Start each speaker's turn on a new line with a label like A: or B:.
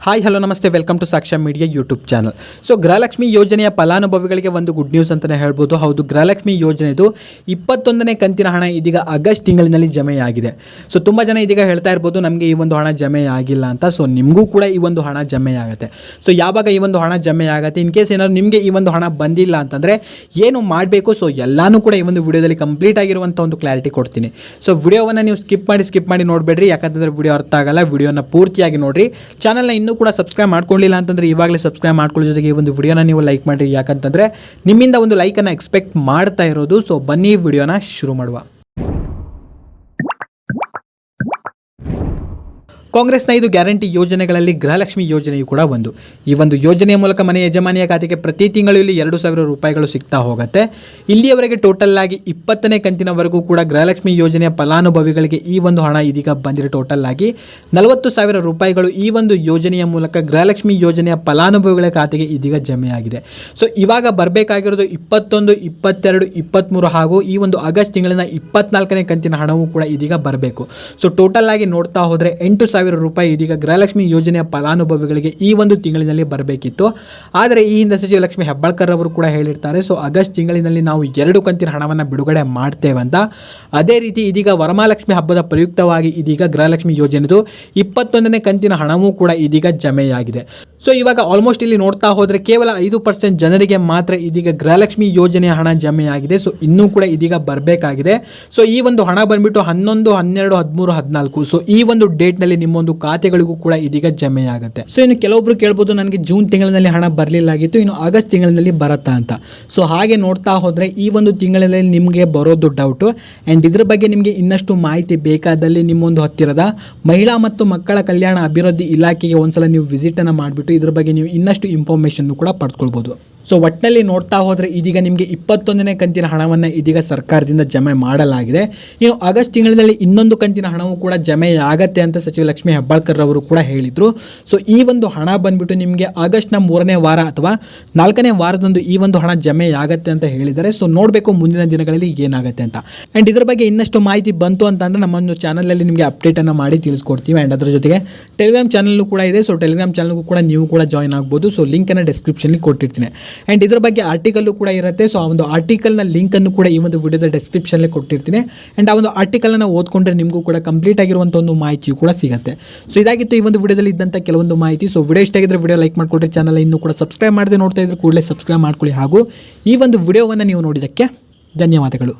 A: Hi hello ನಮಸ್ತೆ, welcome to ಸಾಕ್ಷ್ಯ media YouTube channel. So Gruhalakshmi ಯೋಜನೆಯ ಫಲಾನುಭವಿಗಳಿಗೆ ಒಂದು ಗುಡ್ ನ್ಯೂಸ್ ಅಂತಲೇ ಹೇಳ್ಬೋದು. ಹೌದು, ಗೃಹಲಕ್ಷ್ಮಿ ಯೋಜನೆದು 21ನೇ ಕಂತಿನ ಹಣ ಇದೀಗ ಆಗಸ್ಟ್ ತಿಂಗಳಿನಲ್ಲಿ ಜಮೆಯಾಗಿದೆ. ಸೊ ತುಂಬ ಜನ ಇದೀಗ ಹೇಳ್ತಾ ಇರ್ಬೋದು ನಮಗೆ ಈ ಒಂದು ಹಣ ಜಮೆಯಾಗಿಲ್ಲ ಅಂತ. ಸೊ ನಿಮಗೂ ಕೂಡ ಈ ಒಂದು ಹಣ ಜಮೆಯಾಗುತ್ತೆ. ಸೊ ಯಾವಾಗ ಈ ಒಂದು ಹಣ ಜಮೆಯಾಗುತ್ತೆ, ಇನ್ ಕೇಸ್ ಏನಾದ್ರು ನಿಮಗೆ ಈ ಒಂದು ಹಣ ಬಂದಿಲ್ಲ ಅಂತಂದರೆ ಏನು ಮಾಡಬೇಕು, ಸೊ ಎಲ್ಲನೂ ಕೂಡ ಈ ಒಂದು ವಿಡಿಯೋದಲ್ಲಿ ಕಂಪ್ಲೀಟ್ ಆಗಿರುವಂಥ ಒಂದು ಕ್ಲಾರಿಟಿ ಕೊಡ್ತೀನಿ. ಸೊ ವಿಡಿಯೋವನ್ನು ನೀವು ಸ್ಕಿಪ್ ಮಾಡಿ ನೋಡಬೇಡ್ರಿ, ಯಾಕಂತಂದರೆ ವಿಡಿಯೋ ಅರ್ಥ ಆಗಲ್ಲ. ವಿಡಿಯೋನ ಪೂರ್ತಿಯಾಗಿ ನೋಡಿರಿ. ಚಾನಲ್ನ ಇನ್ನೂ ಕೂಡ ಸಬ್ಸ್ಕ್ರೈಬ್ ಮಾಡ್ಕೊಳ್ಳಿಲ್ಲ ಅಂತಂದರೆ ಇವಾಗಲೇ ಸಬ್ಸ್ಕ್ರೈಬ್ ಮಾಡ್ಕೊಳ್ಳೋ ಜೊತೆಗೆ ಈ ಒಂದು ವಿಡಿಯೋನ ನೀವು ಲೈಕ್ ಮಾಡಿರಿ, ಯಾಕಂತಂದರೆ ನಿಮ್ಮಿಂದ ಒಂದು ಲೈಕನ್ನು ಎಕ್ಸ್ಪೆಕ್ಟ್ ಮಾಡ್ತಾ ಇರೋದು. ಸೊ ಬನ್ನಿ ವಿಡಿಯೋನ ಶುರು ಮಾಡುವ. ಕಾಂಗ್ರೆಸ್ನ 5 ಗ್ಯಾರಂಟಿ ಯೋಜನೆಗಳಲ್ಲಿ ಗೃಹಲಕ್ಷ್ಮಿ ಯೋಜನೆಯು ಕೂಡ ಒಂದು. ಈ ಒಂದು ಯೋಜನೆಯ ಮೂಲಕ ಮನೆ ಯಜಮಾನಿಯ ಖಾತೆಗೆ ಪ್ರತಿ ತಿಂಗಳು ಇಲ್ಲಿ 2,000 ರೂಪಾಯಿಗಳು ಸಿಗ್ತಾ ಹೋಗುತ್ತೆ. ಇಲ್ಲಿಯವರೆಗೆ ಟೋಟಲ್ ಆಗಿ 20ನೇ ಕಂತಿನವರೆಗೂ ಕೂಡ ಗೃಹಲಕ್ಷ್ಮಿ ಯೋಜನೆಯ ಫಲಾನುಭವಿಗಳಿಗೆ ಈ ಒಂದು ಹಣ ಇದೀಗ ಬಂದಿರೋ ಟೋಟಲ್ ಆಗಿ 40,000 ರೂಪಾಯಿಗಳು ಈ ಒಂದು ಯೋಜನೆಯ ಮೂಲಕ ಗೃಹಲಕ್ಷ್ಮಿ ಯೋಜನೆಯ ಫಲಾನುಭವಿಗಳ ಖಾತೆಗೆ ಇದೀಗ ಜಮೆಯಾಗಿದೆ. ಸೊ ಇವಾಗ ಬರಬೇಕಾಗಿರೋದು 21, 22, 23 ಹಾಗೂ ಈ ಒಂದು ಆಗಸ್ಟ್ ತಿಂಗಳಿನ 24ನೇ ಕಂತಿನ ಹಣವೂ ಕೂಡ ಇದೀಗ ಬರಬೇಕು. ಸೊ ಟೋಟಲ್ ಆಗಿ ನೋಡ್ತಾ ಹೋದರೆ 8,000 ರೂಪಾಯಿ ಇದೀಗ ಗೃಹಲಕ್ಷ್ಮಿ ಯೋಜನೆಯ ಫಲಾನುಭವಿಗಳಿಗೆ ಈ ಒಂದು ತಿಂಗಳಿನಲ್ಲಿ ಬರಬೇಕಿತ್ತು. ಆದರೆ ಈ ಹಿಂದೆ ಸಚಿವ ಲಕ್ಷ್ಮೀ ಹೆಬ್ಬಾಳ್ಕರ್ ಅವರು ಕೂಡ ಹೇಳಿರ್ತಾರೆ, ಸೊ ಆಗಸ್ಟ್ ತಿಂಗಳಿನಲ್ಲಿ ನಾವು 2 ಕಂತಿನ ಹಣವನ್ನು ಬಿಡುಗಡೆ ಮಾಡ್ತೇವೆ ಅಂತ. ಅದೇ ರೀತಿ ಇದೀಗ ವರಮಹಾಲಕ್ಷ್ಮಿ ಹಬ್ಬದ ಪ್ರಯುಕ್ತವಾಗಿ ಇದೀಗ ಗೃಹಲಕ್ಷ್ಮಿ ಯೋಜನೆದು 21ನೇ ಕಂತಿನ ಹಣವೂ ಕೂಡ ಇದೀಗ ಜಮೆಯಾಗಿದೆ. ಸೊ ಇವಾಗ ಆಲ್ಮೋಸ್ಟ್ ಇಲ್ಲಿ ನೋಡ್ತಾ ಹೋದರೆ ಕೇವಲ 5% ಜನರಿಗೆ ಮಾತ್ರ ಇದೀಗ ಗೃಹಲಕ್ಷ್ಮಿ ಯೋಜನೆಯ ಹಣ ಜಮೆಯಾಗಿದೆ. ಸೊ ಇನ್ನೂ ಕೂಡ ಇದೀಗ ಬರಬೇಕಾಗಿದೆ. ಸೊ ಈ ಒಂದು ಹಣ ಬಂದ್ಬಿಟ್ಟು 11, 12, 13, 14 ಸೊ ಈ ಒಂದು ಡೇಟ್ನಲ್ಲಿ ನಿಮ್ಮೊಂದು ಖಾತೆಗಳಿಗೂ ಕೂಡ ಇದೀಗ ಜಮೆಯಾಗುತ್ತೆ. ಸೊ ಇನ್ನು ಕೆಲವೊಬ್ರು ಕೇಳ್ಬೋದು, ನನಗೆ ಜೂನ್ ತಿಂಗಳಿನಲ್ಲಿ ಹಣ ಬರಲಿಲ್ಲಾಗಿತ್ತು, ಇನ್ನು ಆಗಸ್ಟ್ ತಿಂಗಳಿನಲ್ಲಿ ಬರುತ್ತಾ ಅಂತ. ಸೊ ಹಾಗೆ ನೋಡ್ತಾ ಹೋದರೆ ಈ ಒಂದು ತಿಂಗಳಲ್ಲಿ ನಿಮಗೆ ಬರೋದು ಡೌಟು. ಆ್ಯಂಡ್ ಇದ್ರ ಬಗ್ಗೆ ನಿಮಗೆ ಇನ್ನಷ್ಟು ಮಾಹಿತಿ ಬೇಕಾದಲ್ಲಿ ನಿಮ್ಮೊಂದು ಹತ್ತಿರದ ಮಹಿಳಾ ಮತ್ತು ಮಕ್ಕಳ ಕಲ್ಯಾಣ ಅಭಿವೃದ್ಧಿ ಇಲಾಖೆಗೆ ಒಂದ್ಸಲ ನೀವು ವಿಸಿಟನ್ನು ಮಾಡಿಬಿಟ್ಟು ಇದ್ರ ಬಗ್ಗೆ ನೀವು ಇನ್ನಷ್ಟು ಇನ್ಫಾರ್ಮೇಷನ್ ಕೂಡ ಪಡ್ಕೊಳ್ಬೋದು. ಸೊ ಒಟ್ಟಿನಲ್ಲಿ ನೋಡ್ತಾ ಹೋದರೆ ಇದೀಗ ನಿಮಗೆ 21ನೇ ಕಂತಿನ ಹಣವನ್ನು ಇದೀಗ ಸರ್ಕಾರದಿಂದ ಜಮೆ ಮಾಡಲಾಗಿದೆ. ಇನ್ನು ಆಗಸ್ಟ್ ತಿಂಗಳಲ್ಲಿ ಇನ್ನೊಂದು ಕಂತಿನ ಹಣವೂ ಕೂಡ ಜಮೆಯಾಗತ್ತೆ ಅಂತ ಸಚಿವ ಲಕ್ಷ್ಮೀ ಹೆಬ್ಬಾಳ್ಕರ್ ಅವರು ಕೂಡ ಹೇಳಿದರು. ಸೊ ಈ ಒಂದು ಹಣ ಬಂದ್ಬಿಟ್ಟು ನಿಮಗೆ ಆಗಸ್ಟ್ನ 3ನೇ ವಾರ ಅಥವಾ 4ನೇ ವಾರದಂದು ಈ ಒಂದು ಹಣ ಜಮೆಯಾಗತ್ತೆ ಅಂತ ಹೇಳಿದ್ದಾರೆ. ಸೊ ನೋಡಬೇಕು ಮುಂದಿನ ದಿನಗಳಲ್ಲಿ ಏನಾಗುತ್ತೆ ಅಂತ. ಆ್ಯಂಡ್ ಇದ್ರ ಬಗ್ಗೆ ಇನ್ನಷ್ಟು ಮಾಹಿತಿ ಬಂತು ಅಂತಂದರೆ ನಮ್ಮೊಂದು ಚಾನಲಲ್ಲಿ ನಿಮಗೆ ಅಪ್ಡೇಟನ್ನು ಮಾಡಿ ತಿಳಿಸ್ಕೊಡ್ತೀವಿ. ಆ್ಯಂಡ್ ಅದರ ಜೊತೆಗೆ ಟೆಲಿಗ್ರಾಮ್ ಚಾನಲ್ಲು ಕೂಡ ಇದೆ. ಸೊ ಟೆಲಿಗ್ರಾಮ್ ಚಾನಲ್ಗೂ ಕೂಡ ನೀವು ಕೂಡ ಜಾಯ್ನ್ ಆಗ್ಬೋದು. ಸೊ ಲಿಂಕನ್ನು ಡಿಸ್ಕ್ರಿಪ್ಷನ್ಲಿ ಕೊಟ್ಟಿರ್ತೀನಿ. ಆ್ಯಂಡ್ ಇದ್ರ ಬಗ್ಗೆ ಆರ್ಟಿಕಲ್ಲು ಕೂಡ ಇರುತ್ತೆ. ಸೊ ಆ ಒಂದು ಆರ್ಟಿಕಲ್ನ ಲಿಂಕನ್ನು ಕೂಡ ಈ ಒಂದು ವಿಡಿಯೋದ ಡಿಸ್ಕ್ರಿಪ್ಷನ್ಲಿ ಕೊಟ್ಟಿರ್ತೀನಿ. ಆ್ಯಂಡ್ ಆ ಒಂದು ಆರ್ಟಿಕಲನ್ನು ಓದ್ಕೊಂಡ್ರೆ ನಿಮಗೂ ಕೂಡ ಕಂಪ್ಲೀಟ್ ಆಗಿರುವಂಥ ಒಂದು ಮಾಹಿತಿಯು ಕೂಡ ಸಿಗುತ್ತೆ. ಸೊ ಇದಾಗಿತ್ತು ಈ ಒಂದು ವಿಡಿಯೋದಲ್ಲಿ ಇದ್ದಂಥ ಕೆಲವೊಂದು ಮಾಹಿತಿ. ಸೊ ವಿಡಿಯೋ ಇಷ್ಟ ಆಗಿದ್ರೆ ವಿಡಿಯೋ ಲೈಕ್ ಮಾಡಿಕೊಡ್ರಿ. ಚಾನಲ್ ಇನ್ನೂ ಕೂಡ ಸಬ್ಸ್ಕ್ರೈಬ್ ಮಾಡದೆ ನೋಡ್ತಾ ಇದ್ರೆ ಕೂಡಲೇ ಸಬ್ಸ್ಕ್ರೈಬ್ ಮಾಡ್ಕೊಳ್ಳಿ. ಹಾಗೂ ಈ ಒಂದು ವಿಡಿಯೋವನ್ನು ನೀವು ನೋಡಿದ್ದಕ್ಕೆ ಧನ್ಯವಾದಗಳು.